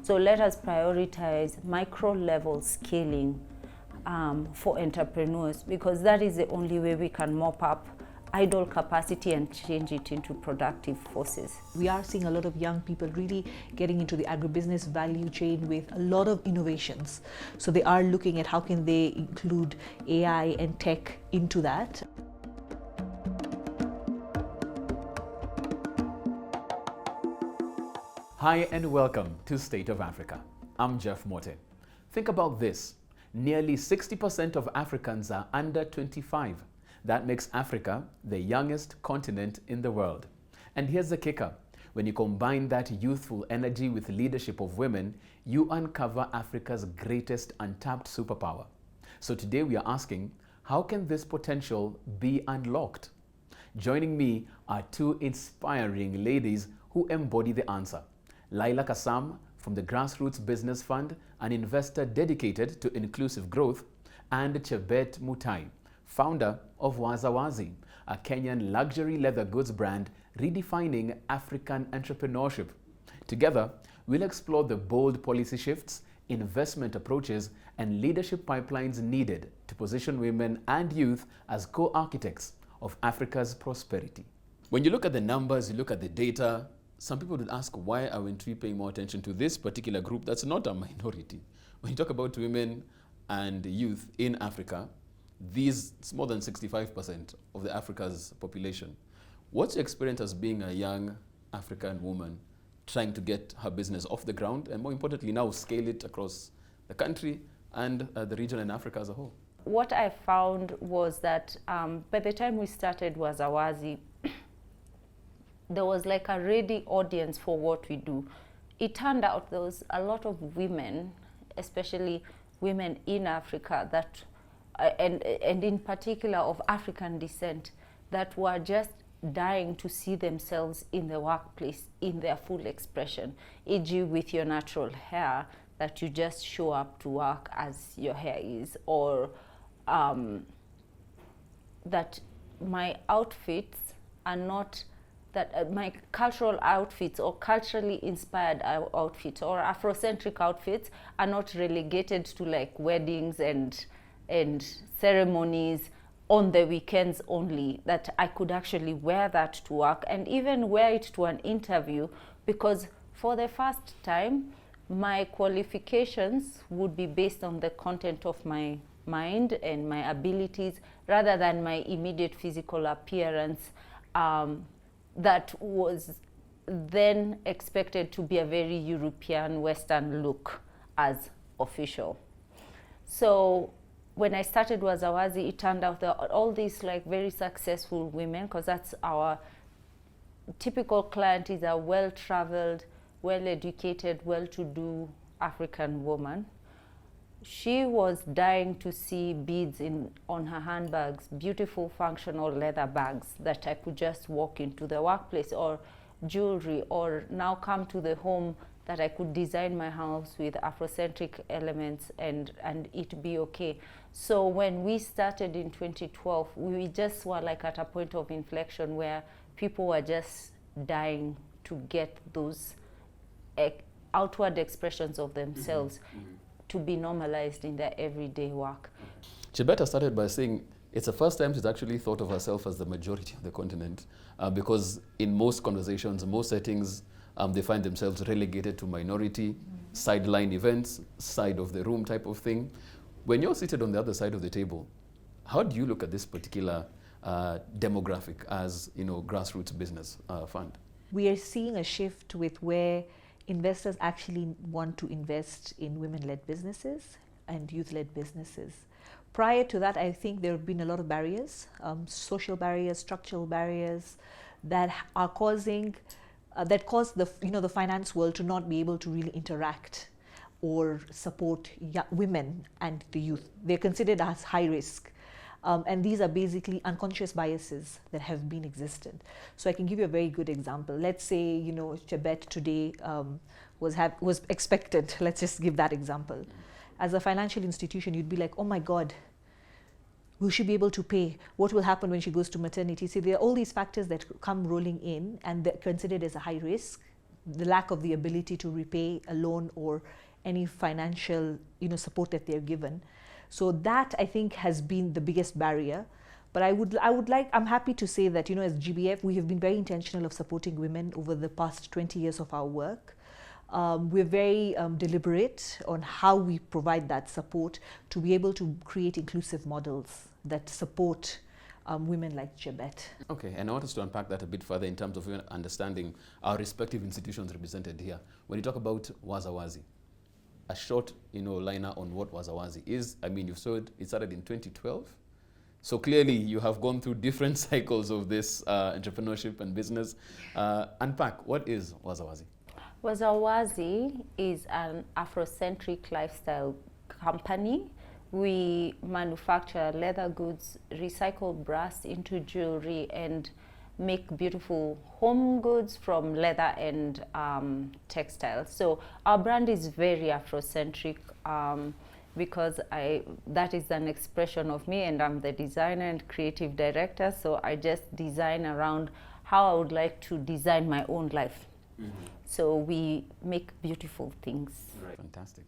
So let us prioritize micro-level scaling for entrepreneurs, because that is the only way we can mop up idle capacity and change it into productive forces. We are seeing a lot of young people really getting into the agribusiness value chain with a lot of innovations. So they are looking at how can they include AI and tech into that. Hi and welcome to State of Africa. I'm Jeff Mote. Think about this. Nearly 60% of Africans are under 25. That makes Africa the youngest continent in the world. And here's the kicker. When you combine that youthful energy with leadership of women, you uncover Africa's greatest untapped superpower. So today we are asking, how can this potential be unlocked? Joining me are two inspiring ladies who embody the answer. Laila Kassam from the Grassroots Business Fund, an investor dedicated to inclusive growth, and Chebet Mutai, founder of Wazawazi, a Kenyan luxury leather goods brand redefining African entrepreneurship. Together, we'll explore the bold policy shifts, investment approaches, and leadership pipelines needed to position women and youth as co-architects of Africa's prosperity. When you look at the numbers, you look at the data, some people would ask, why aren't we paying more attention to this particular group that's not a minority? When you talk about women and youth in Africa, it's more than 65% of the Africa's population. What's your experience as being a young African woman trying to get her business off the ground and, more importantly, now scale it across the country and the region and Africa as a whole? What I found was that by the time we started Wazawazi, there was like a ready audience for what we do. It turned out there was a lot of women, especially women in Africa, that and in particular of African descent, that were just dying to see themselves in the workplace in their full expression, e.g. with your natural hair, that you just show up to work as your hair is, or that my outfits are not, that my cultural outfits or culturally inspired outfits or Afrocentric outfits are not relegated to like weddings and ceremonies on the weekends only, that I could actually wear that to work and even wear it to an interview, because for the first time my qualifications would be based on the content of my mind and my abilities rather than my immediate physical appearance, that was then expected to be a very European Western look as official. So when I started Wazawazi, it turned out that all these like very successful women, because that's our typical client, is a well-traveled, well-educated, well-to-do African woman. She was dying to see beads on her handbags, beautiful functional leather bags that I could just walk into the workplace, or jewelry, or now come to the home that I could design my house with Afrocentric elements and it be okay. So when we started in 2012, we just were like at a point of inflection where people were just dying to get those outward expressions of themselves to be normalized in their everyday work. Chebet started by saying it's the first time she's actually thought of herself as the majority of the continent, because in most conversations, most settings, they find themselves relegated to minority, sideline events, side of the room type of thing. When you're seated on the other side of the table, how do you look at this particular demographic as, Grassroots Business Fund? We are seeing a shift with where investors actually want to invest in women-led businesses and youth-led businesses. Prior to that, I think there have been a lot of barriers, social barriers, structural barriers that are causing that cause the finance world to not be able to really interact or support women and the youth. They're considered as high risk. And these are basically unconscious biases that have been existent. So I can give you a very good example. Let's say, Chebet today was expected. Let's just give that example. As a financial institution, you'd be like, oh my God, will she be able to pay? What will happen when she goes to maternity? See, there are all these factors that come rolling in, and they're considered as a high risk the lack of the ability to repay a loan or any financial, support that they're given. So that, I think, has been the biggest barrier. But I'm happy to say that, as GBF, we have been very intentional of supporting women over the past 20 years of our work. We're very deliberate on how we provide that support to be able to create inclusive models that support women like Jebet. Okay, and I want us to unpack that a bit further in terms of understanding our respective institutions represented here. When you talk about Wazawazi, a short, liner on what Wazawazi is. I mean, it started in 2012. So clearly you have gone through different cycles of this entrepreneurship and business. Unpack, what is Wazawazi? Wazawazi is an Afrocentric lifestyle company. We manufacture leather goods, recycle brass into jewelry, and make beautiful home goods from leather and textiles. So our brand is very Afrocentric because that is an expression of me, and I'm the designer and creative director. So I just design around how I would like to design my own life. Mm-hmm. So we make beautiful things. Right. Fantastic.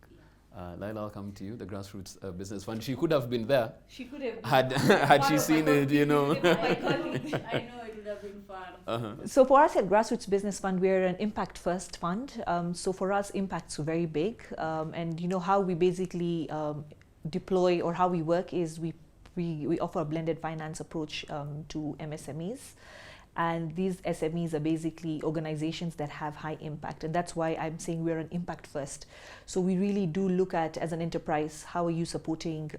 Laila, I'll come to you, the Grassroots Business Fund. She could have been there. She could have been. Had she seen it, I know it would have been fun. Uh-huh. So for us at Grassroots Business Fund, we're an impact first fund. So for us, impact's very big. And how we basically deploy or how we work is we offer a blended finance approach to MSMEs. And these SMEs are basically organizations that have high impact. And that's why I'm saying we're an impact first. So we really do look at, as an enterprise, how are you supporting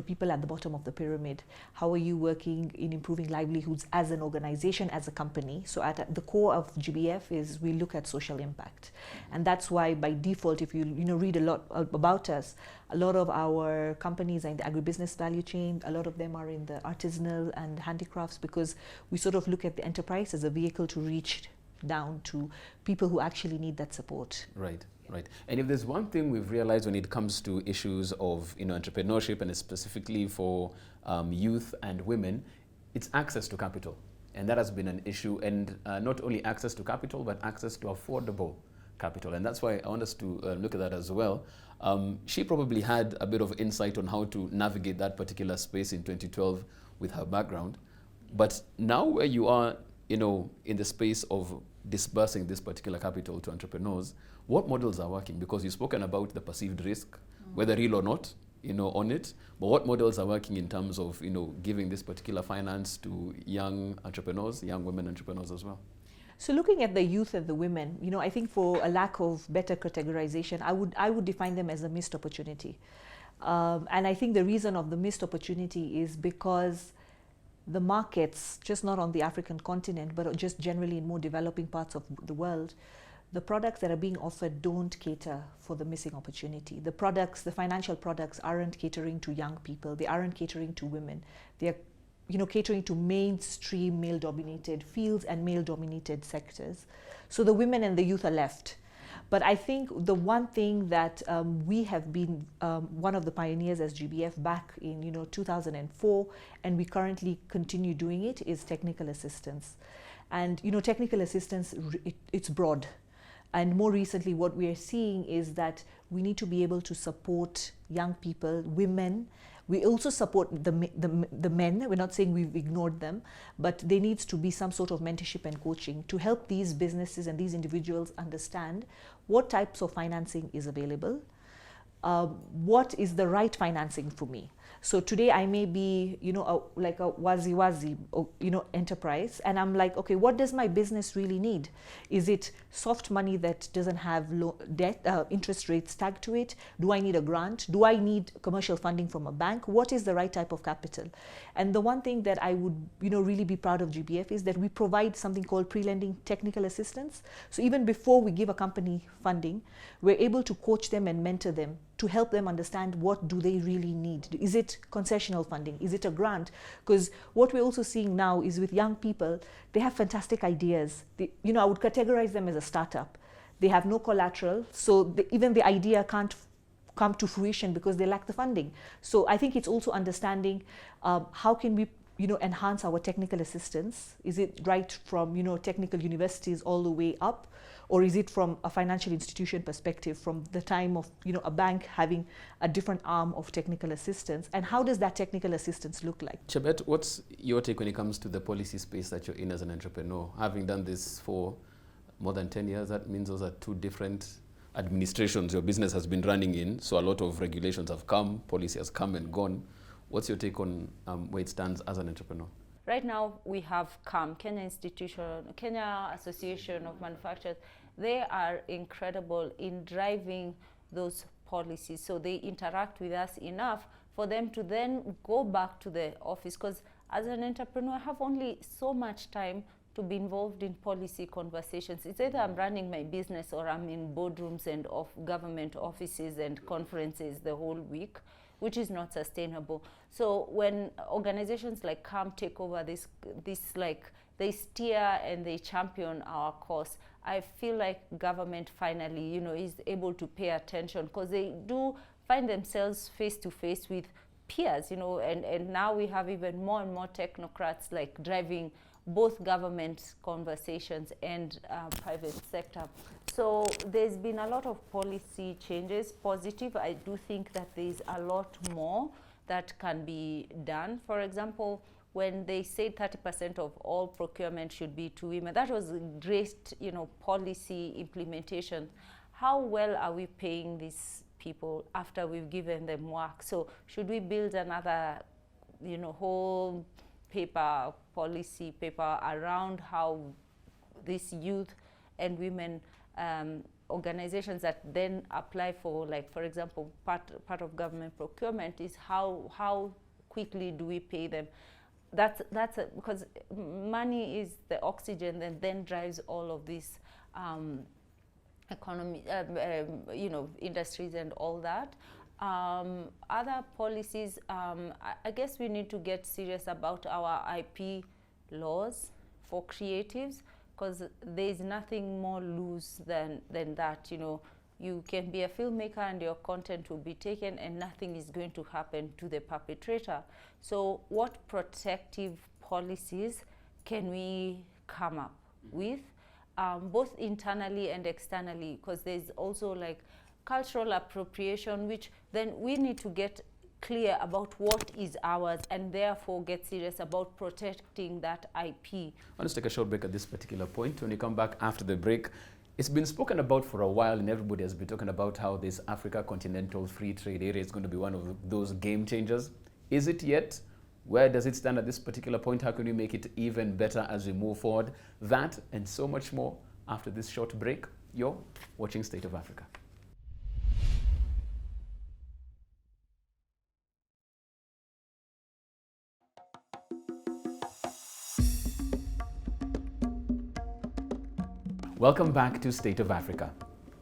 people at the bottom of the pyramid? How are you working in improving livelihoods as an organization, as a company? So at the core of GBF is we look at social impact. And that's why by default, if you read a lot about us, a lot of our companies are in the agribusiness value chain. A lot of them are in the artisanal and handicrafts, because we sort of look at the enterprise as a vehicle to reach down to people who actually need that support. Right, right. And if there's one thing we've realized when it comes to issues of entrepreneurship, and specifically for youth and women, it's access to capital. And that has been an issue, and not only access to capital, but access to affordable capital. And that's why I want us to look at that as well. She probably had a bit of insight on how to navigate that particular space in 2012 with her background. But now where you are, in the space of disbursing this particular capital to entrepreneurs, what models are working? Because you've spoken about the perceived risk, whether real or not, on it. But what models are working in terms of, giving this particular finance to young entrepreneurs, young women entrepreneurs as well? So looking at the youth and the women, I think for a lack of better categorization, I would define them as a missed opportunity. And I think the reason of the missed opportunity is because the markets, just not on the African continent, but just generally in more developing parts of the world, the products that are being offered don't cater for the missing opportunity. The financial products aren't catering to young people. They aren't catering to women. They're catering to mainstream male-dominated fields and male-dominated sectors. So the women and the youth are left. But I think the one thing that we have been one of the pioneers as GBF back in 2004, and we currently continue doing it, is technical assistance. And technical assistance, it's broad. And more recently, what we are seeing is that we need to be able to support young people, women. We also support the men. We're not saying we've ignored them, but there needs to be some sort of mentorship and coaching to help these businesses and these individuals understand what types of financing is available, what is the right financing for me. So today I may be, like a wazi, enterprise, and I'm like, okay, what does my business really need? Is it soft money that doesn't have low debt, interest rates tagged to it? Do I need a grant? Do I need commercial funding from a bank? What is the right type of capital? And the one thing that I would, really be proud of GBF is that we provide something called pre-lending technical assistance. So even before we give a company funding, we're able to coach them and mentor them to help them understand what do they really need. Is it concessional funding? Is it a grant? Because what we're also seeing now is with young people, they have fantastic ideas. I would categorize them as a startup. They have no collateral, so even the idea can't come to fruition because they lack the funding. So I think it's also understanding how can we enhance our technical assistance? Is it right from, technical universities all the way up? Or is it from a financial institution perspective, from the time of, a bank having a different arm of technical assistance? And how does that technical assistance look like? Chebet, what's your take when it comes to the policy space that you're in as an entrepreneur? Having done this for more than 10 years, that means those are two different administrations your business has been running in. So a lot of regulations have come, policy has come and gone. What's your take on where it stands as an entrepreneur? Right now, we have CAM, Kenya Association of Manufacturers. They are incredible in driving those policies. So they interact with us enough for them to then go back to the office. Because as an entrepreneur, I have only so much time to be involved in policy conversations. It's either I'm running my business or I'm in boardrooms and government offices and conferences the whole week, which is not sustainable. So when organizations like CAM take over this like they steer and they champion our cause, I feel like government finally, is able to pay attention, because they do find themselves face to face with peers, and now we have even more and more technocrats like driving both government conversations and private sector. So there's been a lot of policy changes, positive. I do think that there's a lot more that can be done. For example, when they said 30% of all procurement should be to women, that was great, policy implementation. How well are we paying these people after we've given them work? So should we build another, whole policy paper around how these youth and women organizations that then apply for, like, for example, part of government procurement is how quickly do we pay them? That's because money is the oxygen that then drives all of these economy, industries and all that. Other policies, I guess we need to get serious about our IP laws for creatives, because there's nothing more loose than that. You can be a filmmaker and your content will be taken and nothing is going to happen to the perpetrator. So what protective policies can we come up with, both internally and externally? Because there's also like cultural appropriation, which then we need to get clear about what is ours and therefore get serious about protecting that IP. I want to take a short break at this particular point. When you come back after the break, it's been spoken about for a while and everybody has been talking about how this Africa Continental Free Trade Area is going to be one of those game changers. Is it yet? Where does it stand at this particular point? How can we make it even better as we move forward? That and so much more after this short break. You're watching State of Africa. Welcome back to State of Africa.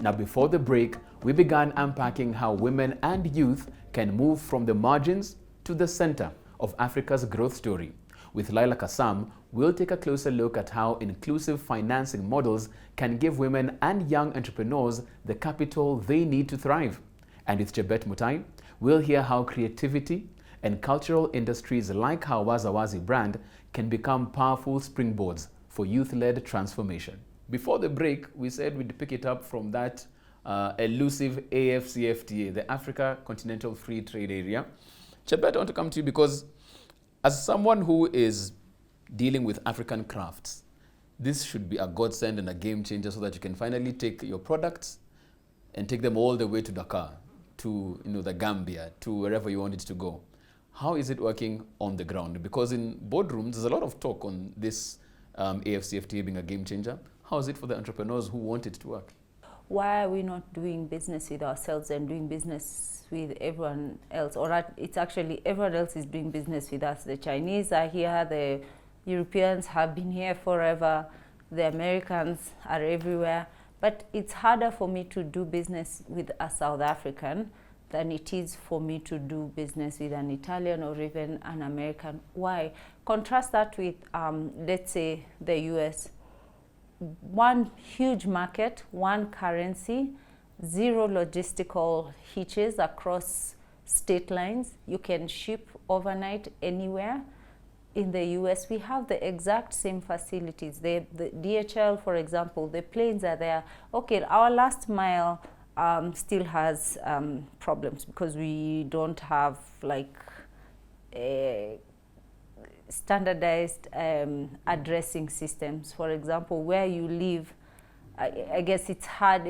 Now, before the break, we began unpacking how women and youth can move from the margins to the center of Africa's growth story. With Laila Kassam, we'll take a closer look at how inclusive financing models can give women and young entrepreneurs the capital they need to thrive. And with Chebet Mutai, we'll hear how creativity and cultural industries like our Wazawazi brand can become powerful springboards for youth-led transformation. Before the break, we said we'd pick it up from that elusive AFCFTA, the Africa Continental Free Trade Area. Chebet, I want to come to you because as someone who is dealing with African crafts, this should be a godsend and a game changer so that you can finally take your products and take them all the way to Dakar, to the Gambia, to wherever you want it to go. How is it working on the ground? Because in boardrooms, there's a lot of talk on this AFCFTA being a game changer. How is it for the entrepreneurs who want it to work? Why are we not doing business with ourselves and doing business with everyone else? Or it's actually everyone else is doing business with us. The Chinese are here, the Europeans have been here forever, the Americans are everywhere. But it's harder for me to do business with a South African than it is for me to do business with an Italian or even an American. Why? Contrast that with, let's say, the US. One huge market, one currency, zero logistical hitches across state lines. You can ship overnight anywhere. in the US, we have the exact same facilities. The DHL, for example, the planes are there. Okay, our last mile still has problems because we don't have like standardized addressing systems. For example, where you live, I guess it's hard.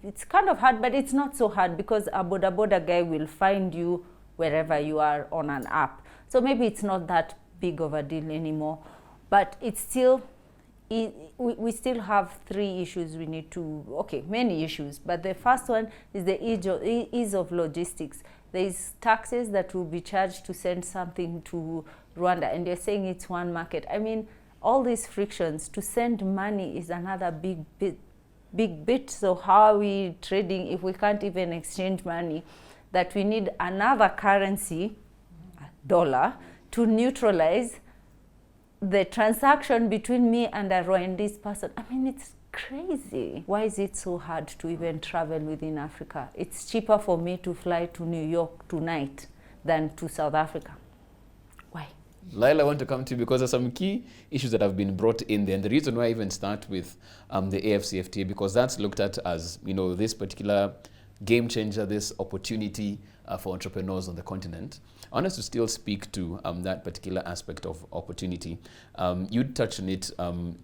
It's kind of hard, but it's not so hard because a boda guy will find you wherever you are on an app. So maybe it's not that big of a deal anymore, but it's still, we still have three issues we need to, okay, many issues, but the first one is the ease of logistics. There's taxes that will be charged to send something to Rwanda, and you're saying it's one market. I mean, all these frictions to send money is another big bit. So how are we trading if we can't even exchange money? That we need another currency, dollar, to neutralize the transaction between me and a Rwandese person. I mean, it's crazy. Why is it so hard to even travel within Africa? It's cheaper for me to fly to New York tonight than to South Africa. Why? Laila, I want to come to you because there's some key issues that have been brought in there. And the reason why I even start with the AFCFTA, because that's looked at as, you know, this particular game changer, this opportunity for entrepreneurs on the continent. I want us to still speak to that particular aspect of opportunity. You touched on it,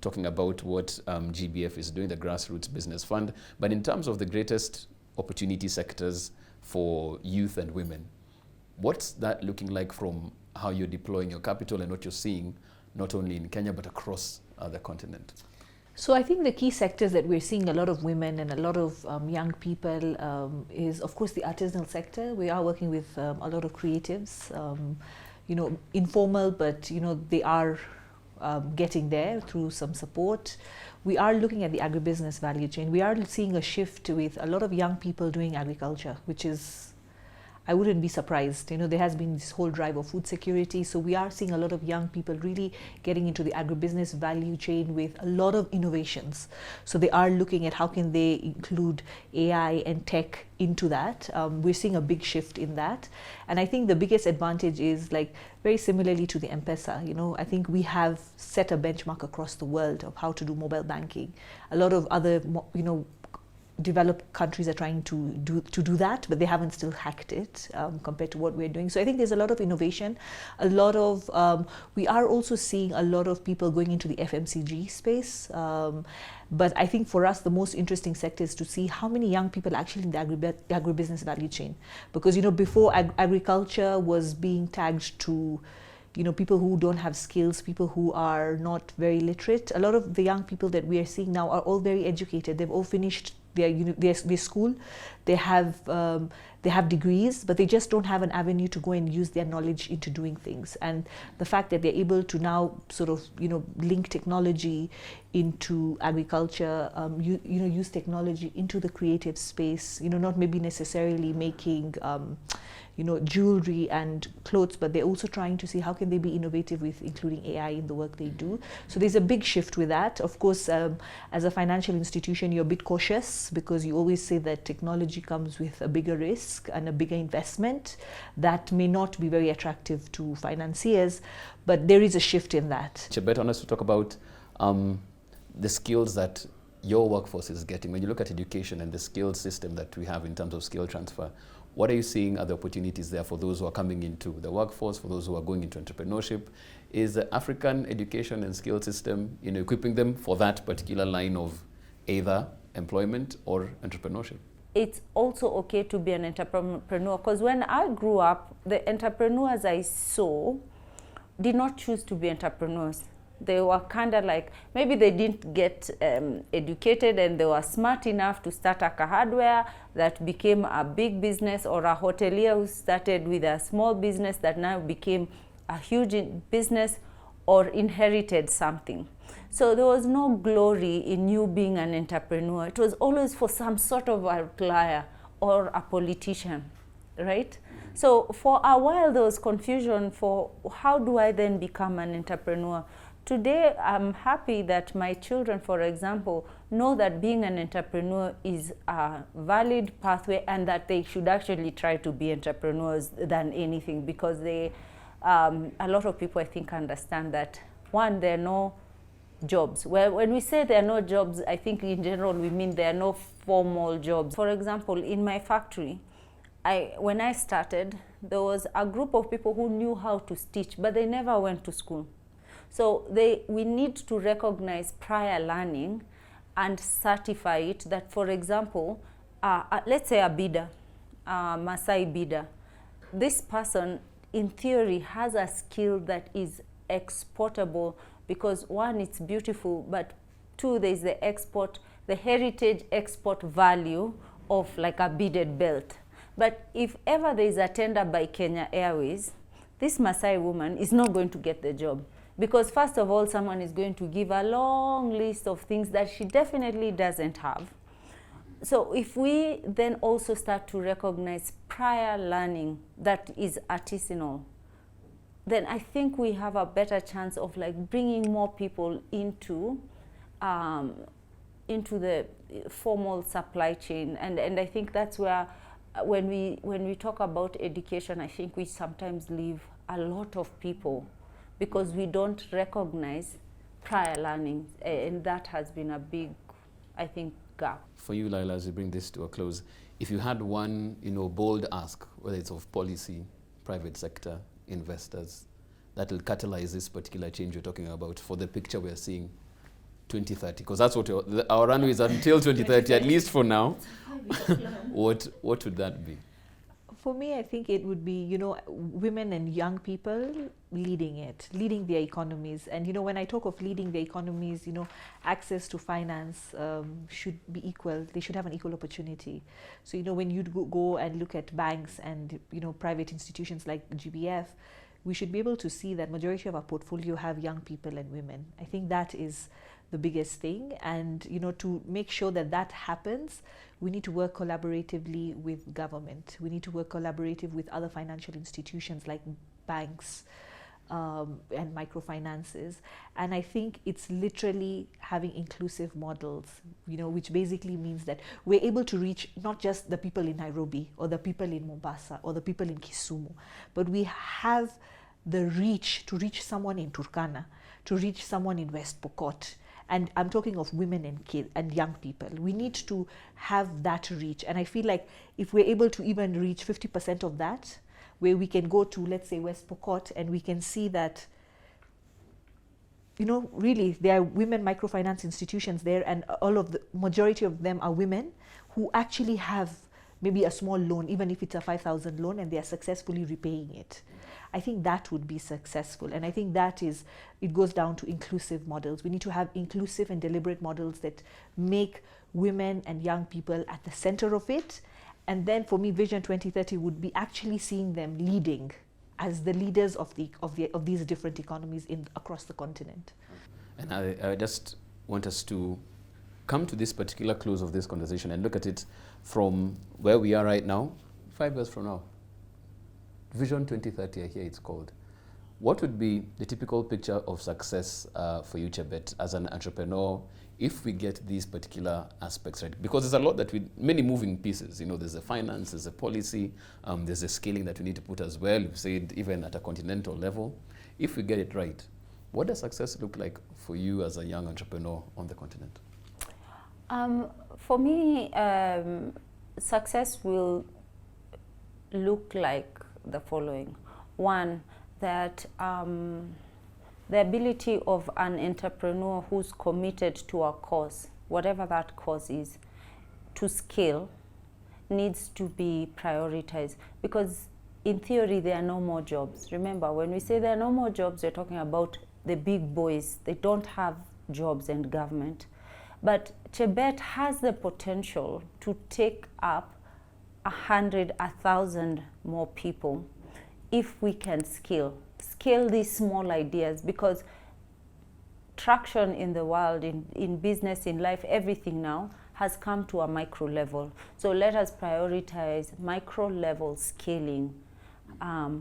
talking about what GBF is doing, the Grassroots Business Fund. But in terms of the greatest opportunity sectors for youth and women, what's that looking like from how you're deploying your capital and what you're seeing, not only in Kenya, but across the continent? So I think the key sectors that we're seeing a lot of women and a lot of young people is, of course, the artisanal sector. We are working with a lot of creatives, you know, informal, but, you know, they are getting there through some support. We are looking at the agribusiness value chain. We are seeing a shift with a lot of young people doing agriculture, which is, I wouldn't be surprised. You know, there has been this whole drive of food security. So we are seeing a lot of young people really getting into the agribusiness value chain with a lot of innovations. So they are looking at how can they include AI and tech into that. We're seeing a big shift in that. And I think the biggest advantage is, like, very similarly to the M-Pesa, you know, I think we have set a benchmark across the world of how to do mobile banking. A lot of other, you know, developed countries are trying to do that, but they haven't still hacked it compared to what we're doing. So I think there's a lot of innovation, a lot of, we are also seeing a lot of people going into the FMCG space. But I think for us, the most interesting sector is to see how many young people are actually in the agribusiness value chain. Because, you know, before agriculture was being tagged to, you know, people who don't have skills, people who are not very literate. A lot of the young people that we are seeing now are all very educated. They've all finished their school, they have degrees, but they just don't have an avenue to go and use their knowledge into doing things. And the fact that they're able to now sort of, you know, link technology into agriculture, you know, use technology into the creative space, you know, not maybe necessarily making you know, jewelry and clothes, but they're also trying to see how can they be innovative with including AI in the work they do. So there's a big shift with that. Of course, as a financial institution, you're a bit cautious because you always say that technology comes with a bigger risk and a bigger investment that may not be very attractive to financiers, but there is a shift in that. Chebet, I want us to talk about the skills that your workforce is getting. When you look at education and the skills system that we have in terms of skill transfer, what are you seeing are the opportunities there for those who are coming into the workforce, for those who are going into entrepreneurship? Is the African education and skill system, you know, equipping them for that particular line of either employment or entrepreneurship? It's also okay to be an entrepreneur, because when I grew up, the entrepreneurs I saw did not choose to be entrepreneurs. They were kind of like, maybe they didn't get educated and they were smart enough to start a car hardware that became a big business, or a hotelier who started with a small business that now became a huge business, or inherited something. So there was no glory in you being an entrepreneur. It was always for some sort of outlier or a politician, right? So for a while there was confusion for how do I then become an entrepreneur? Today, I'm happy that my children, for example, know that being an entrepreneur is a valid pathway and that they should actually try to be entrepreneurs than anything, because they a lot of people, I think, understand that, one, there are no jobs. When we say there are no jobs, I think in general we mean there are no formal jobs. For example, in my factory, when I started, there was a group of people who knew how to stitch, but they never went to school. So we need to recognize prior learning and certify it that, for example, let's say a beader, Maasai beader. This person, in theory, has a skill that is exportable because, one, it's beautiful, but two, there's the heritage export value of like a beaded belt. But if ever there is a tender by Kenya Airways, this Maasai woman is not going to get the job. Because first of all, someone is going to give a long list of things that she definitely doesn't have. So if we then also start to recognize prior learning that is artisanal, then I think we have a better chance of like bringing more people into the formal supply chain. And I think that's where, when we talk about education, I think we sometimes leave a lot of people because we don't recognize prior learning, and that has been a big, I think, gap. For you, Laila, as we bring this to a close, if you had one, bold ask, whether it's of policy, private sector, investors, that will catalyze this particular change you're talking about for the picture we're seeing 2030, because that's what our runway is until 2030, at least for now. What would that be? For me, I think it would be, women and young people leading their economies. And, when I talk of leading their economies, access to finance should be equal. They should have an equal opportunity. So, when you go and look at banks and, private institutions like GBF, we should be able to see that majority of our portfolio have young people and women. I think that is the biggest thing. And, to make sure that that happens, we need to work collaboratively with government. We need to work collaborative with other financial institutions like banks and microfinances. And I think it's literally having inclusive models, which basically means that we're able to reach not just the people in Nairobi or the people in Mombasa or the people in Kisumu, but we have the reach to reach someone in Turkana, to reach someone in West Pokot. And I'm talking of women and kids and young people. We need to have that reach. And I feel like if we're able to even reach 50% of that, where we can go to, let's say, West Pokot, and we can see that, really there are women microfinance institutions there, and the majority of them are women who actually have maybe a small loan, even if it's a 5,000 loan, and they are successfully repaying it. I think that would be successful. And I think it goes down to inclusive models. We need to have inclusive and deliberate models that make women and young people at the center of it. And then for me, Vision 2030 would be actually seeing them leading as the leaders of these different economies across the continent. And I just want us to come to this particular close of this conversation and look at it from where we are right now, 5 years from now. Vision 2030, I hear it's called. What would be the typical picture of success for you, Chebet, as an entrepreneur, if we get these particular aspects right? Because there's a lot many moving pieces. There's the finance, there's the policy, there's the scaling that we need to put as well. You've said even at a continental level. If we get it right, what does success look like for you as a young entrepreneur on the continent? For me, success will look like the following. One, that the ability of an entrepreneur who's committed to a cause, whatever that cause is, to scale, needs to be prioritized. Because in theory, there are no more jobs. Remember, when we say there are no more jobs, we're talking about the big boys. They don't have jobs and government. But Chebet has the potential to take up 100, 1,000 more people if we can scale these small ideas, because traction in the world, in business, in life, everything now has come to a micro level. So let us prioritize micro level scaling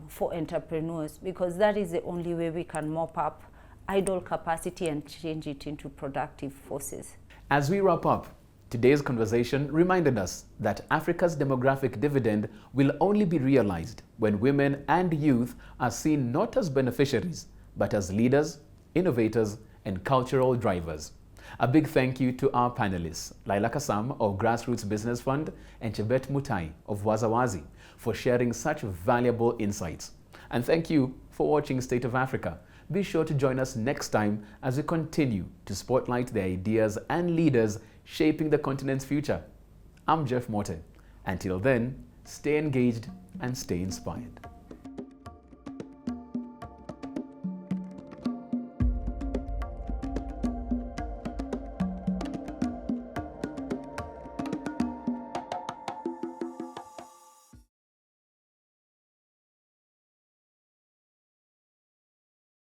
for entrepreneurs, because that is the only way we can mop up idle capacity and change it into productive forces. As we wrap up Today's conversation reminded us that Africa's demographic dividend will only be realized when women and youth are seen not as beneficiaries, but as leaders, innovators, and cultural drivers. A big thank you to our panelists, Laila Kassam of Grassroots Business Fund and Chebet Mutai of Wazawazi for sharing such valuable insights. And thank you for watching State of Africa. Be sure to join us next time as we continue to spotlight the ideas and leaders shaping the continent's future. I'm Jeff Morton. Until then, stay engaged and stay inspired.